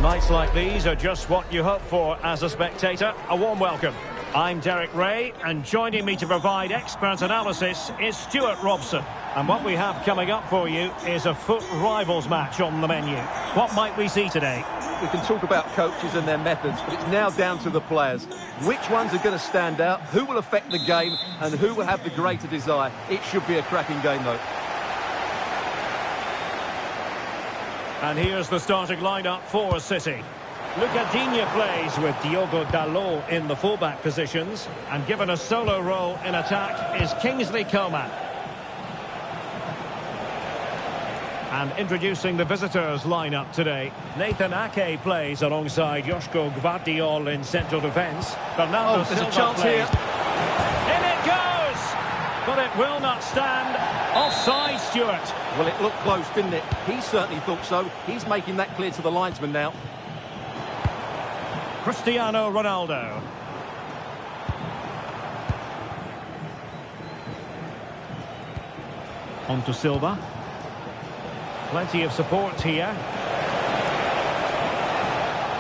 Nights like these are just what you hope for as a spectator. A warm welcome. I'm Derek Ray, and joining me to provide expert analysis is Stuart Robson. And what we have coming up for you is a FUT Rivals match on the menu. What might we see today? We can talk about coaches and their methods, but it's now down to the players. Which ones are going to stand out, who will affect the game, and who will have the greater desire. It should be a cracking game, though. And here's the starting lineup for City. Lucas Digne plays with Diogo Dalot in the fullback positions, and given a solo role in attack is Kingsley Coman. And introducing the visitors lineup today, Nathan Ake plays alongside Joško Gvardiol in central defence. Bernardo there's Silva a chance plays. here. In it goes! But it will not stand. Offside, Stuart. Well, it looked close, didn't it? He certainly thought so. He's making that clear to the linesman now. Cristiano Ronaldo. On to Silva. Plenty of support here.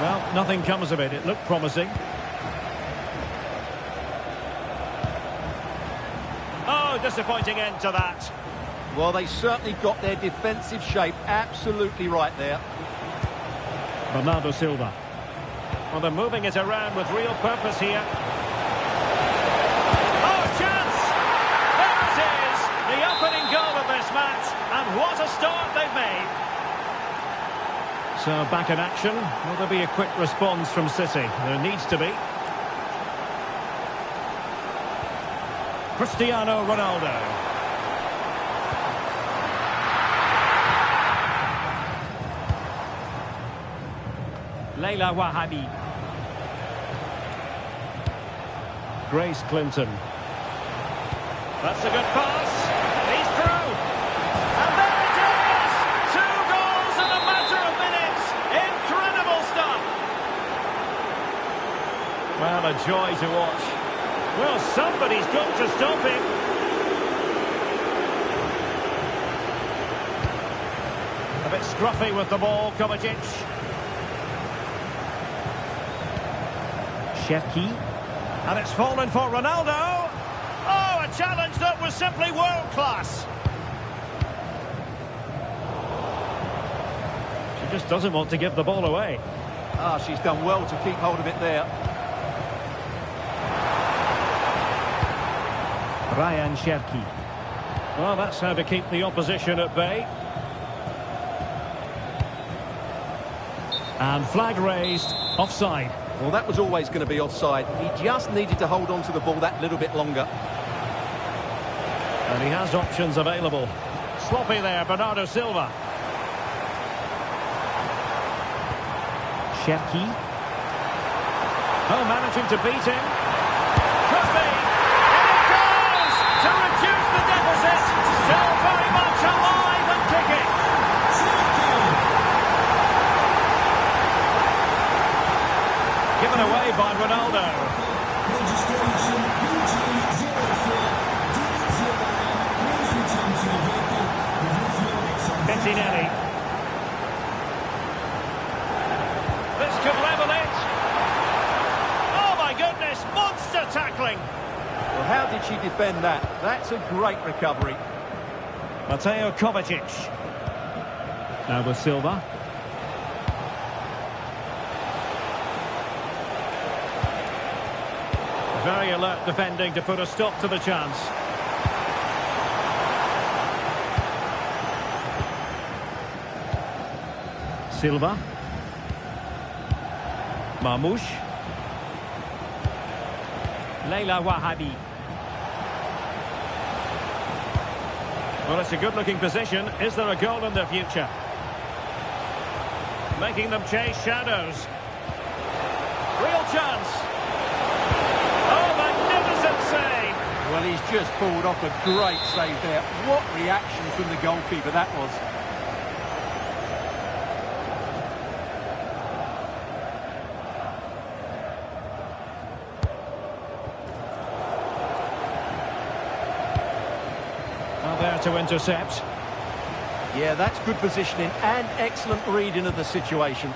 Well, nothing comes of it. It looked promising. Oh, disappointing end to that. Well, they certainly got their defensive shape absolutely right there. Bernardo Silva. Well, they're moving it around with real purpose here. Oh, chance! There it is! The opening goal of this match, and what a start they've made. So, back in action. Will there be a quick response from City? There needs to be. Cristiano Ronaldo. Leila Wahabi. Grace Clinton. That's a good pass. He's through. And there it is! 2 goals in a matter of minutes. Incredible stuff. Well, a joy to watch. Well, somebody's got to stop him. A bit scruffy with the ball, Kovacic. Cherki. And it's fallen for Ronaldo. Oh, a challenge that was simply world-class. She just doesn't want to give the ball away. She's done well to keep hold of it there. Ryan Cherki. Well, that's how to keep the opposition at bay. And flag raised, offside. Well, that was always going to be offside. He just needed to hold on to the ball that little bit longer. And he has options available. Sloppy there, Bernardo Silva. Cherki. Oh, managing to beat him. Could be. And it goes to reduce the deficit. Still very much alive and kicking. Given away by Ronaldo. Bettinelli. This could level it. Oh my goodness, monster tackling. Well, how did she defend that? That's a great recovery. Mateo Kovacic. Now with Silva. Very alert defending to put a stop to the chance. Silva. Marmoush. Leila Wahabi. Well, it's a good-looking position. Is there a goal in the future? Making them chase shadows. Real chance. Oh, magnificent save. Well, he's just pulled off a great save there. What reaction from the goalkeeper that was. Well, there to intercept. Yeah, that's good positioning and excellent reading of the situation.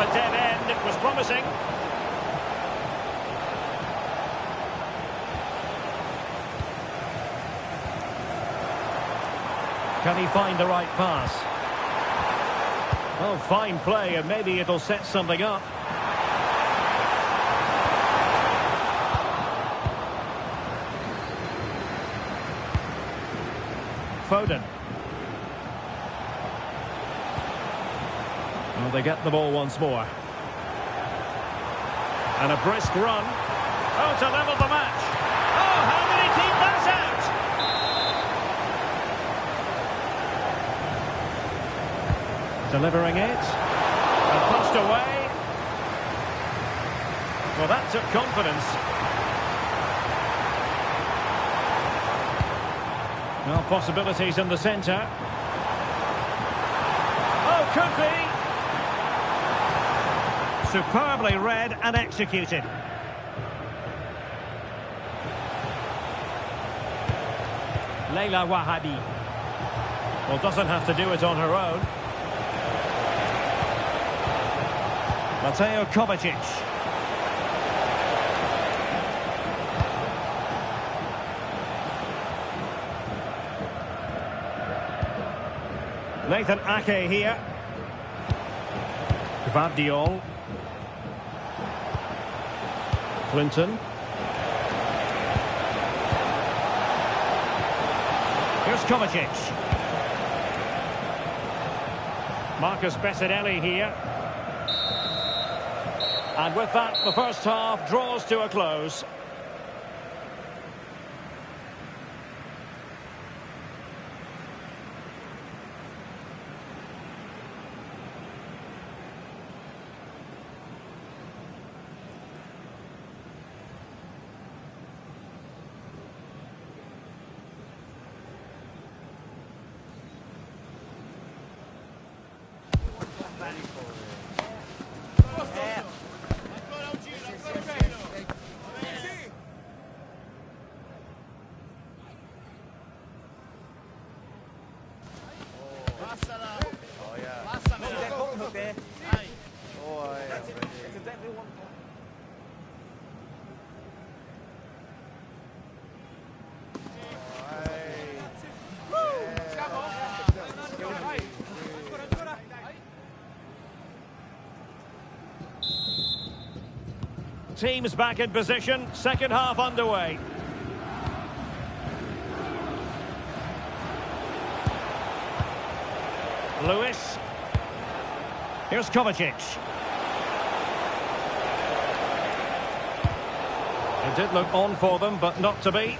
a dead end. It was promising. Can he find the right pass? Oh, fine play, and maybe it'll set something up. Foden. Well, they get the ball once more. And a brisk run. Oh, to level the match. Oh, how did he keep that out? Delivering it. And punched away. Well, that took confidence. Well, possibilities in the centre. Oh, could be. Superbly read and executed. Leila Wahabi. Well, doesn't have to do it on her own. Mateo Kovacic. Nathan Ake here. Gvardiol. Clinton. Here's Kovacic. Marcus Bessedelli here. And with that, the first half draws to a close. Teams back in position, second half underway. Lewis. Here's Kovacic. It did look on for them, but not to be.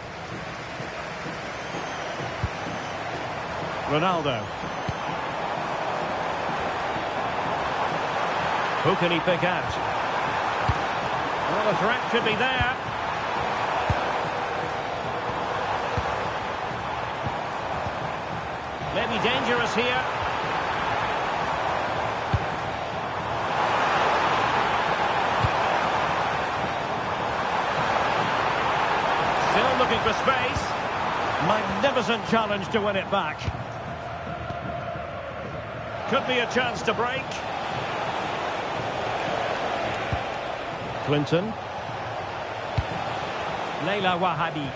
Ronaldo. Who can he pick out? Well, the threat could be there. Maybe dangerous here. Still looking for space. Magnificent challenge to win it back. Could be a chance to break. Clinton. Leila Wahabi.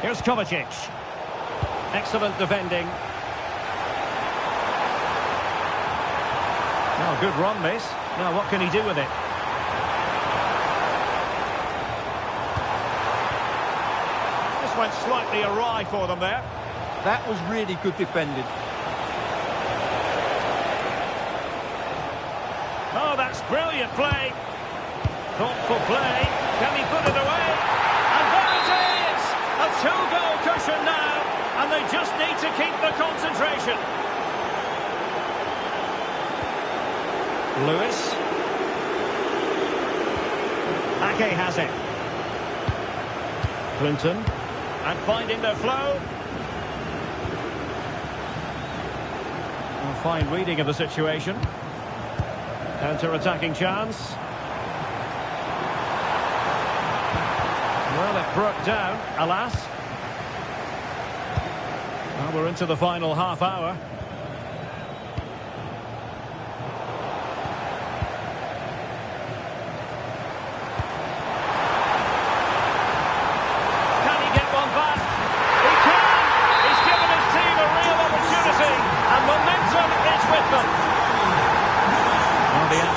Here's Kovacic. Excellent defending. Now, good run, this. Now, what can he do with it? This went slightly awry for them there. That was really good defending. Oh, that's brilliant play. Thoughtful play. Can he put it away? And there it is! A two-goal cushion now, and they just need to keep the concentration. Lewis. Ake has it. Clinton. And finding the flow. A fine reading of the situation. Counter-attacking chance. Well, it broke down, alas. Well, we're into the final half hour.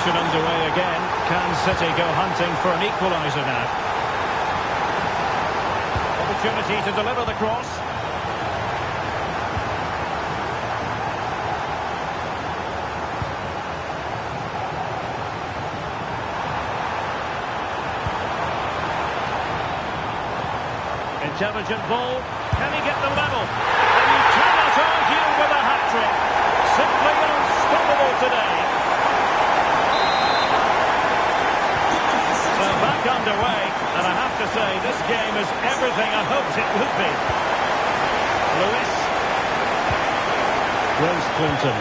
action underway again. Can City go hunting for an equaliser now? Opportunity to deliver the cross. Intelligent ball. Can he get the level? And you cannot argue with a hat-trick. Simply unstoppable today. So back underway, and I have to say this game is everything I hoped it would be. Lewis. Grace Clinton.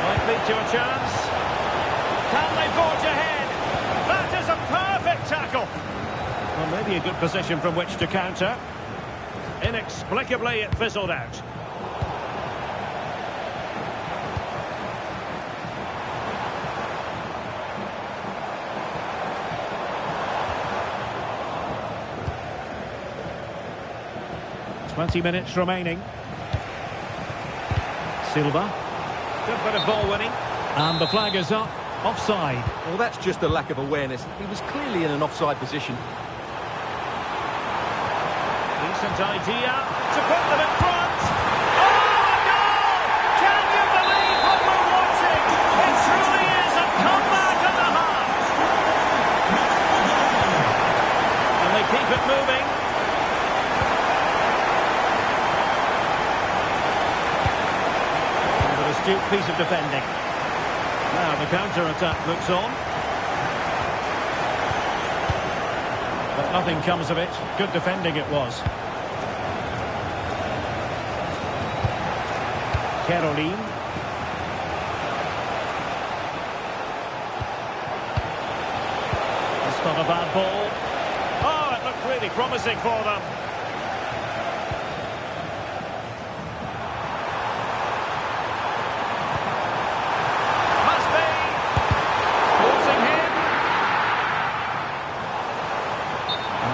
Might lead to a chance. Can they forge ahead? That is a perfect tackle. Well, maybe a good position from which to counter. Inexplicably, it fizzled out. .20 remaining. Silva. Good bit of ball winning. And the flag is up. Offside. Well, that's just a lack of awareness. He was clearly in an offside position. Decent idea to put them in front. Oh, a goal! Can you believe what we're watching? It truly is a comeback and a half. And they keep it moving. An astute piece of defending. Now the counter-attack looks on. But nothing comes of it. Good defending it was. Caroline. That's not a bad ball. Oh, it looked really promising for them.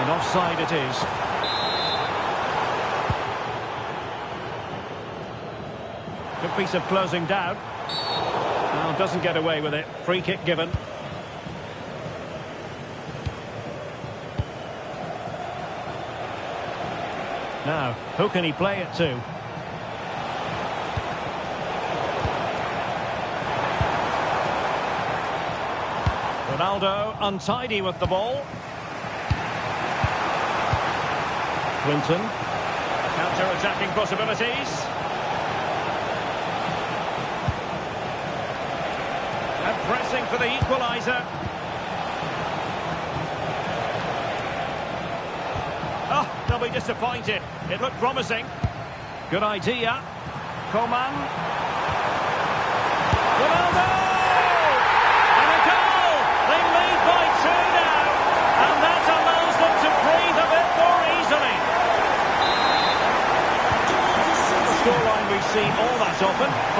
Offside it is. Good piece of closing down. Well, doesn't get away with it. Free kick given. Now, who can he play it to? Ronaldo untidy with the ball. Clinton. Counter-attacking possibilities. And pressing for the equaliser. Oh, they'll be disappointed. It looked promising. Good idea. Coman. Ronaldo! And a goal! They lead by 2 now. And that allows them to breathe a bit more easily. Scoreline we see all that often, 5-3.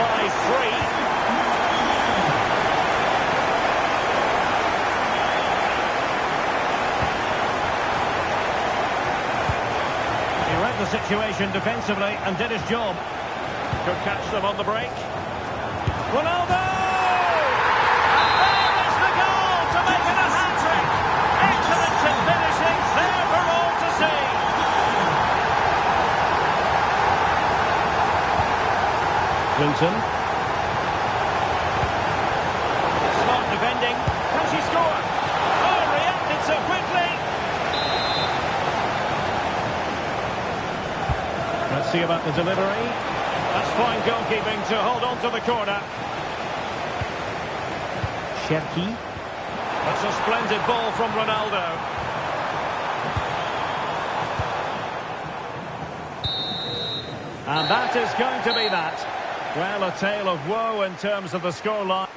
He read the situation defensively and did his job. Could catch them on the break. Ronaldo! And there is the goal to make it a hat-trick. Excellent in finishing, there for all to see. Clinton. Smart defending. Can she score? Oh, reacted so quickly. Let's see about the delivery. That's fine goalkeeping to hold on to the corner. Cherki. That's a splendid ball from Ronaldo. And that is going to be that. Well, a tale of woe in terms of the scoreline.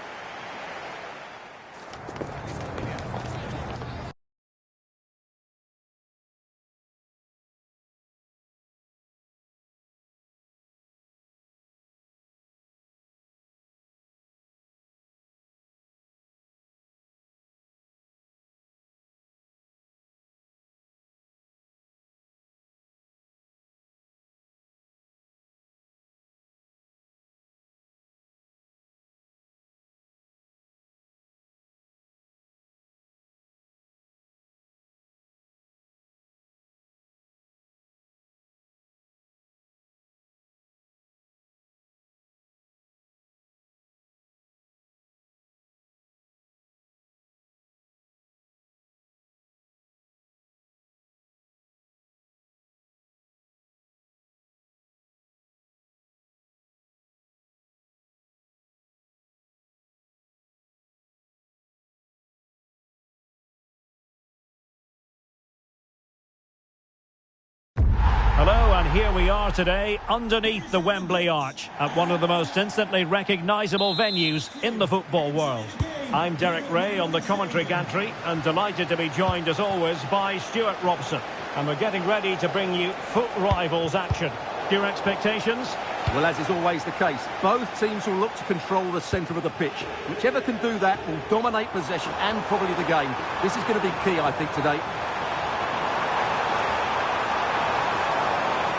Hello, and here we are today underneath the Wembley Arch at one of the most instantly recognisable venues in the football world. I'm Derek Ray on the commentary gantry and delighted to be joined as always by Stuart Robson. And we're getting ready to bring you foot rivals action. Your expectations? Well, as is always the case, both teams will look to control the centre of the pitch. Whichever can do that will dominate possession and probably the game. This is going to be key, I think, today.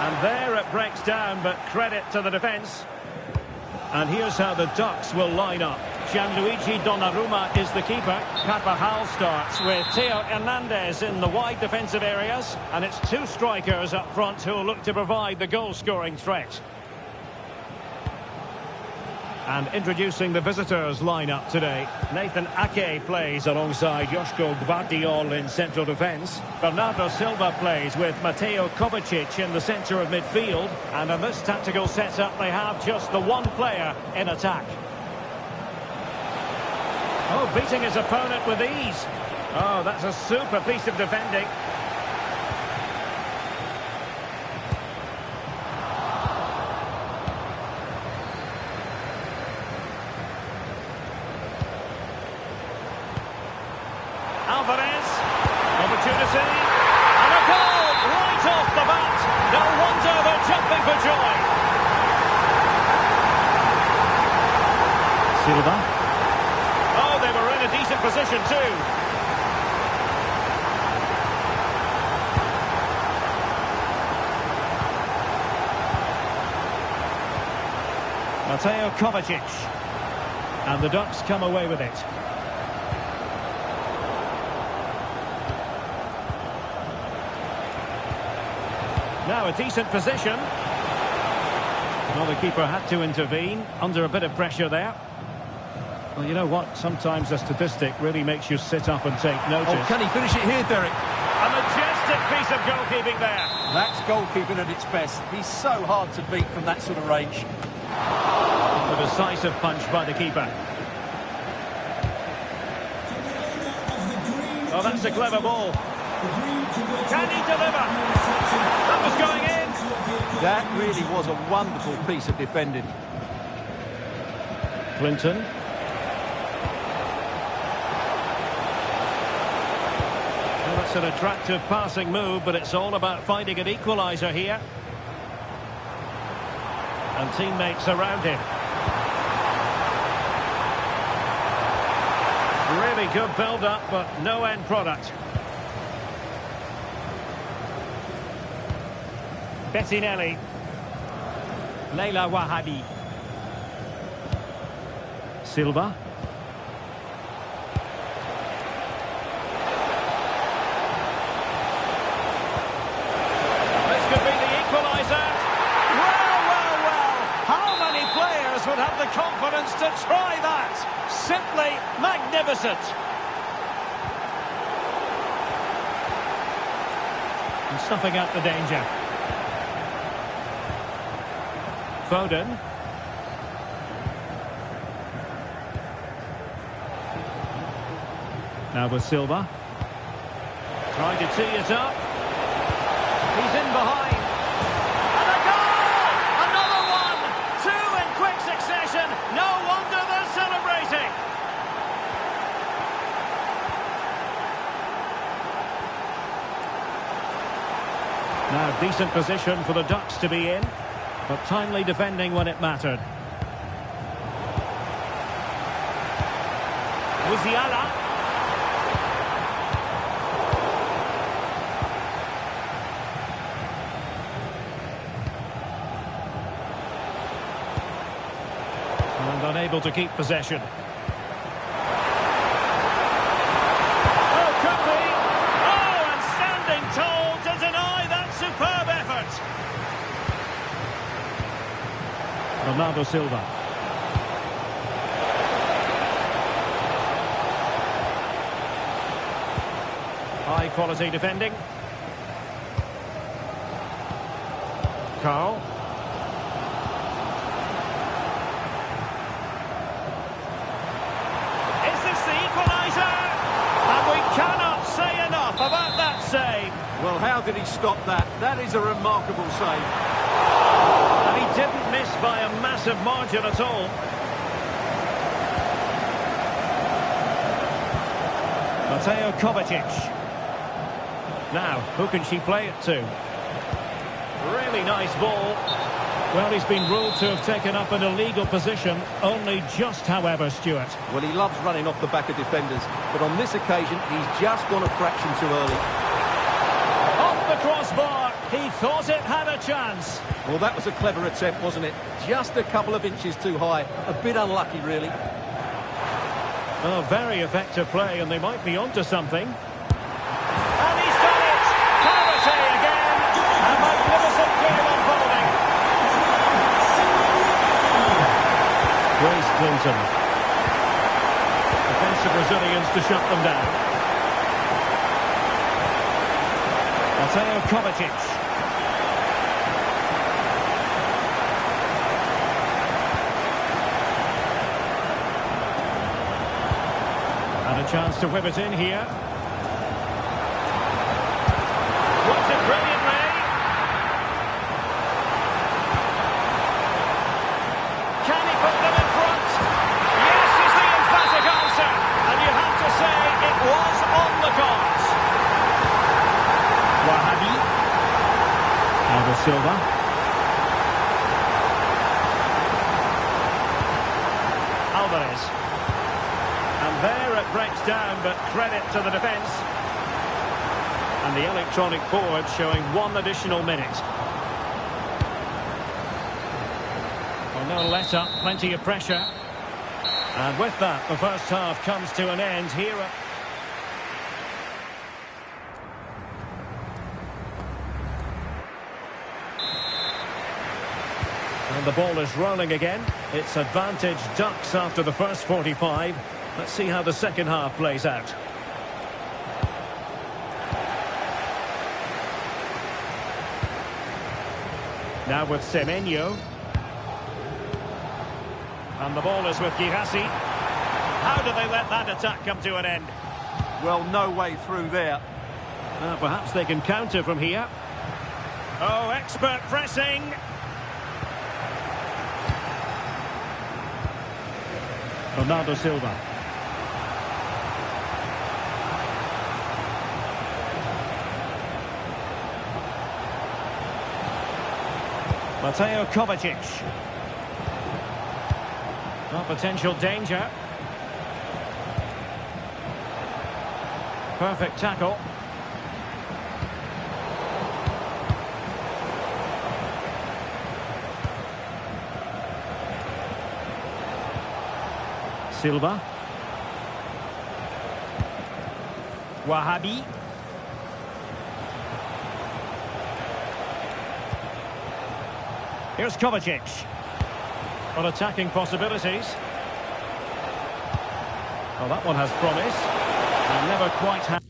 And there it breaks down, but credit to the defence. And here's how the Ducks will line up. Gianluigi Donnarumma is the keeper. Carvajal starts with Theo Hernandez in the wide defensive areas. And it's two strikers up front who will look to provide the goal-scoring threat. And introducing the visitors lineup today. Nathan Ake plays alongside Joško Gvardiol in central defence. Bernardo Silva plays with Mateo Kovacic in the centre of midfield. And in this tactical setup they have just the one player in attack. Oh, beating his opponent with ease. Oh, that's a super piece of defending. Alvarez, opportunity, and a goal right off the bat. No wonder they're jumping for joy. Silva. Oh, they were in a decent position too. Mateo Kovacic. And the Ducks come away with it. Now a decent position. Well, the keeper had to intervene under a bit of pressure there. Well, you know what? Sometimes a statistic really makes you sit up and take notice. Oh, can he finish it here, Derek? A majestic piece of goalkeeping there. That's goalkeeping at its best. He's so hard to beat from that sort of range. A decisive punch by the keeper. Oh, that's a clever ball. Can he deliver? That was going in. That really was a wonderful piece of defending. Clinton. Well, that's an attractive passing move, but it's all about finding an equaliser here. And teammates around him. Really good build-up, but no end product. Bettinelli. Leila Wahabi. Silva. This could be the equaliser. Well. How many players would have the confidence to try that? Simply magnificent. And snuffing out the danger. Foden. Now with Silva. Trying to tee it up. He's in behind. And a goal! Another one! Two in quick succession. No wonder they're celebrating. Now, decent position for the Ducks to be in. But timely defending when it mattered. Musiala. And unable to keep possession. Oh, could be. Oh, and standing tall to deny that superb effort. Bernardo Silva. High quality defending. Carl. Is this the equaliser? And we cannot say enough about that save. Well, how did he he stopped that. That is a remarkable save. And he didn't miss by a massive margin at all. Mateo Kovacic. Now, who can she play it to? Really nice ball. Well, he's been ruled to have taken up an illegal position, only just, however, Stuart. Well, he loves running off the back of defenders, but on this occasion, he's just gone a fraction too early. Off the crossbar, he thought it had a chance. Well, that was a clever attempt, wasn't it? Just a couple of inches too high. A bit unlucky, really. Oh, very effective play, and they might be onto something. And he's done it! Parity again! A magnificent game unfolding. Grace Clinton. Defensive Brazilians to shut them down. Mateo Kovacic. And a chance to whip it in here. Worked it brilliantly. Can he put them in front? Yes is the emphatic answer. And you have to say it was on the cards. Wahabi. Thiago Silva. Alvarez. And there it breaks down, but credit to the defence. And the electronic board showing 1 additional minute. Well, no let up, plenty of pressure. And with that, the first half comes to an end here. And the ball is rolling again. It's advantage Ducks after the first 45. Let's see how the second half plays out. Now with Semenyo. And the ball is with Girassi. How do they let that attack come to an end? Well, no way through there. Perhaps they can counter from here. Oh, expert pressing. Bernardo Silva. Mateo Kovacic. Well, potential danger. Perfect tackle. Silva. Wahabi. Here's Kovacic. On attacking possibilities. Well, that one has promise. And never quite had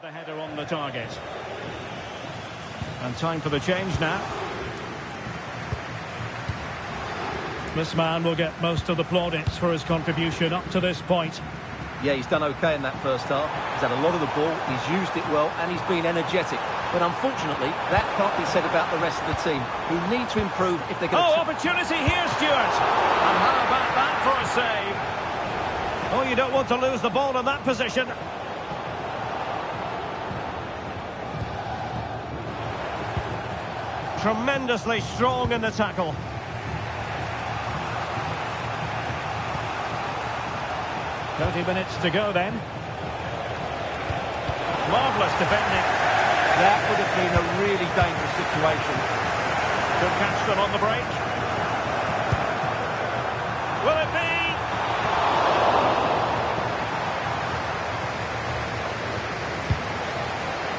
the header on the target. And time for the change now. This man will get most of the plaudits for his contribution up to this point. Yeah, he's done okay in that first half. He's had a lot of the ball, he's used it well, and he's been energetic. But unfortunately, that can't be said about the rest of the team, who need to improve if they're going to... Oh, opportunity here, Stuart! And how about that for a save? Oh, you don't want to lose the ball in that position. Tremendously strong in the tackle. "20 minutes to go then." Marvellous defending. That would have been a really dangerous situation. Could catch them on the break. Will it be?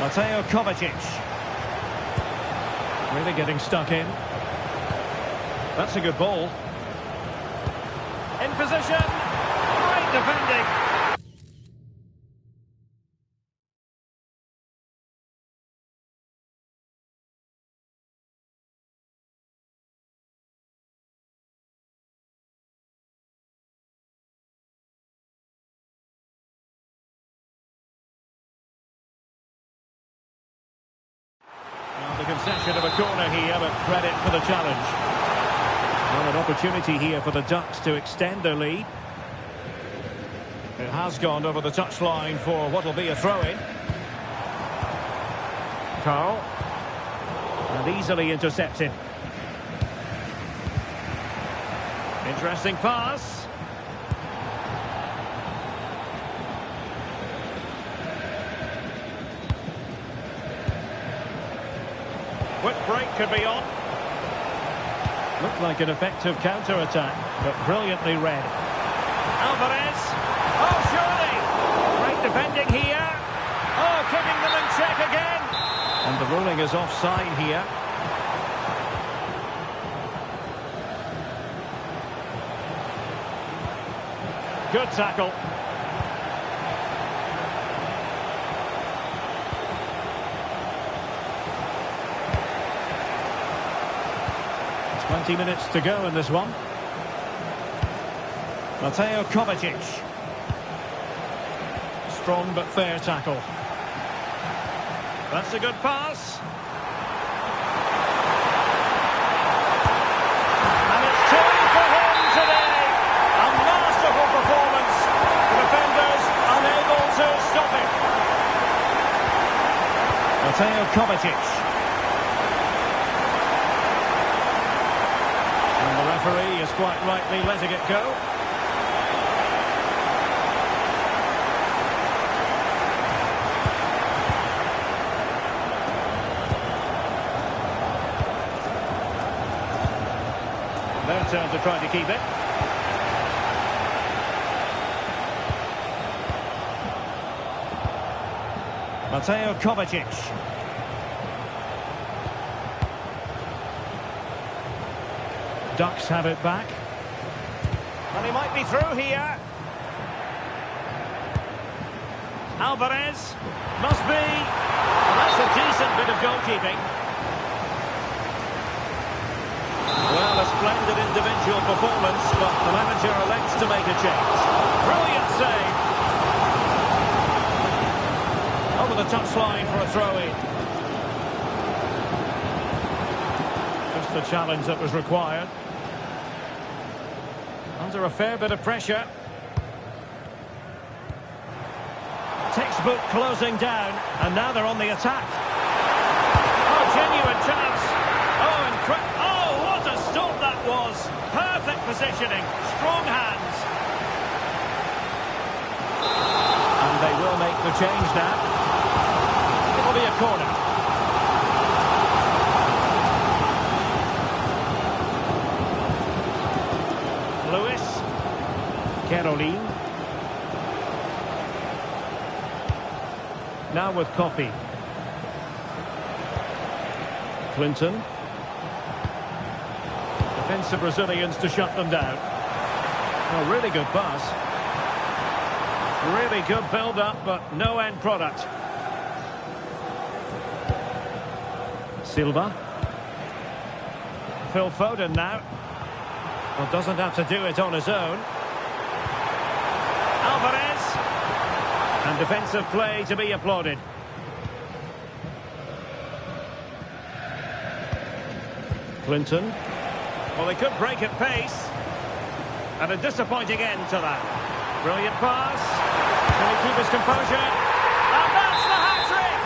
Mateo Kovacic. Really getting stuck in. That's a good ball. In position. Great defending. concession of a corner here, but credit for the challenge. Well, an opportunity here for the Ducks to extend their lead. It has gone over the touchline for what will be a throw-in. Carl. And easily intercepted. Interesting pass. Quick break could be on. Looked like an effective counter-attack, but brilliantly read. Alvarez. Oh, surely. Great defending here. Oh, keeping them in check again. And the ruling is offside here. Good tackle. Minutes to go in this one. Mateo Kovacic. Strong but fair tackle. That's a good pass. And it's time for him today. A masterful performance. The defenders unable to stop it. Mateo Kovacic. The referee is quite rightly letting it go. Their turn to try to keep it. Mateo Kovacic. Ducks have it back. And he might be through here. Alvarez. Must be. That's a decent bit of goalkeeping. Well, a splendid individual performance, but the manager elects to make a change. Brilliant save. Over the touchline for a throw-in. Just the challenge that was required. Under a fair bit of pressure. Textbook closing down, and now they're on the attack. Oh, genuine chance. Oh, what a stop that was. Perfect positioning, strong hands. And they will make the change now. It'll be a corner. Caroline. Now with Coffey. Clinton. Defensive Brazilians to shut them down. Oh, really good pass. Really good build-up, but no end product. Silva. Phil Foden now. Well, doesn't have to do it on his own. Alvarez. And defensive play to be applauded. Clinton. Well, they could break at pace. And a disappointing end to that. Brilliant pass. Can he keep his composure? And that's the hat-trick!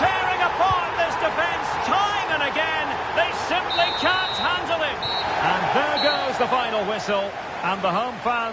Tearing apart this defence time and again. They simply can't handle it. And there goes the final whistle. And the home fans